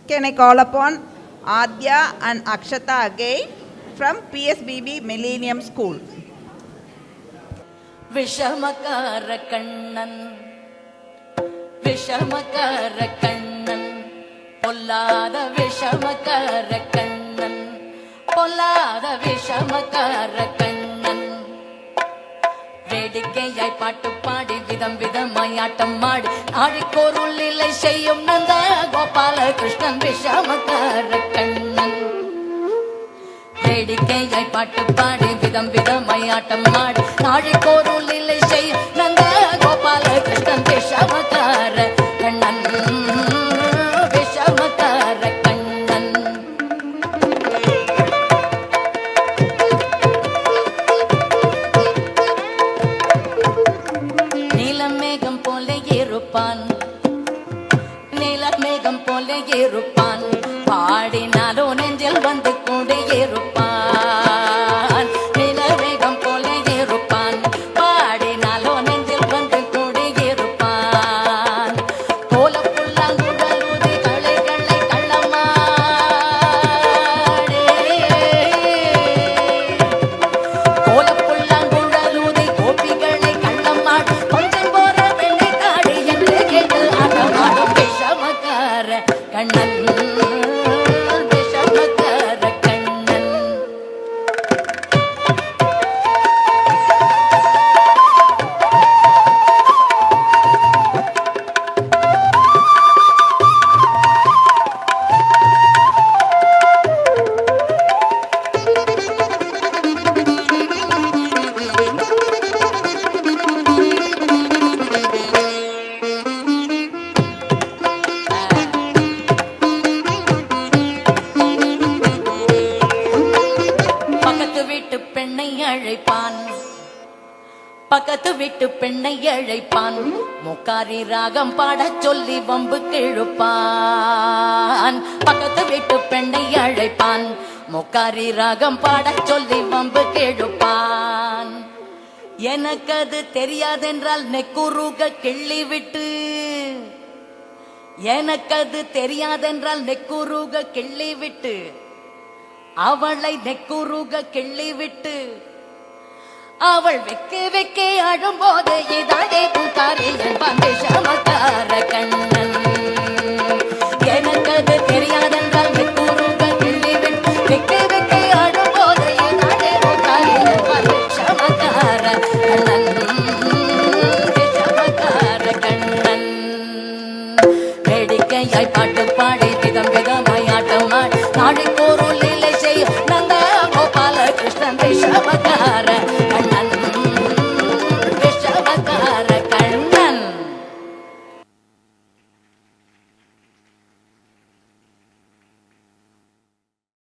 Can I call upon Adya and Akshata again from PSBB Millennium School? Vishamakkara Kannan Vishamakkara Kannan பொல்லாத விஷமக்கார கண்ணன் பொல்லாத விஷமக்கார கண்ணன் வேடிக்கையாய் பாட்டு பாடி விதம் விதமாய் ஆட்டம் ஆடி ஆடிக்கோருள் இல்லை செய்யும் நந்த கோபால கிருஷ்ணன் விஷமக்கார கண்ணன் வேடிக்கையாய் பாட்டு பாடி விதம் விதமாய் ஆட்டம் ஆடி ஆடிக்கோருள் இல்லை செய்யும் நந்த கோபால கிருஷ்ணன் விஷமக்கார கண்ணன் விஷமக்கார கண்ணன் நீலமேகம் போல இருப்பான் நீலமேகம் போல இருப்பான் பாடினாலோ நெஞ்சில் வந்து கூட இருப்பான் நீலமேகம் போல இருப்பான் பாடினாலோ நெஞ்சில் வந்து கூட இருப்பான் கோல புல்லாங்குழலுதி களைகளை கள்ளமாடே கோல புல்லாங்குழலுதி கோபிகளை கள்ளமாடு கொஞ்சம் போற வெள்ளை காடு என்று கேட்டு ஆட்டமாடும் விஷமக்கார கண்ணன் விஷமக்கார கண்ணன் பக்கத்து வீட்டு பெண்ணை அழைப்பான் பக்கத்து வீட்டு பெண்ணை அழைப்பான் முக்காரி ராகம் பாடச் சொல்லி வம்பு கிழுப்பான் பக்கத்து வீட்டு பெண்ணை அழைப்பான் முக்காரி ராகம் பாடச் சொல்லி வம்பு கிழுப்பான் எனக்கு அது தெரியாதென்றால் நெக்குருக கிள்ளி விட்டு எனக்கு அது தெரியாதென்றால் நெக்குருக கிள்ளி விட்டு அவளை நெக்குருக கிள்ளி விட்டு அவள் வெக்கு வெக்கே அழும்போது இதானே பூக்காரி என்பான் விஷமக்கார கண்ணன் எனக்கு அது தெரியாதென்றால் நெக்குருக கிள்ளி விட்டு வெக்கு வெக்கே அழும்போது இதானே பூக்காரி என்பான் விஷமக்கார கண்ணன் விஷமக்கார கண்ணன் வேடிக்கையாய் பாட்டு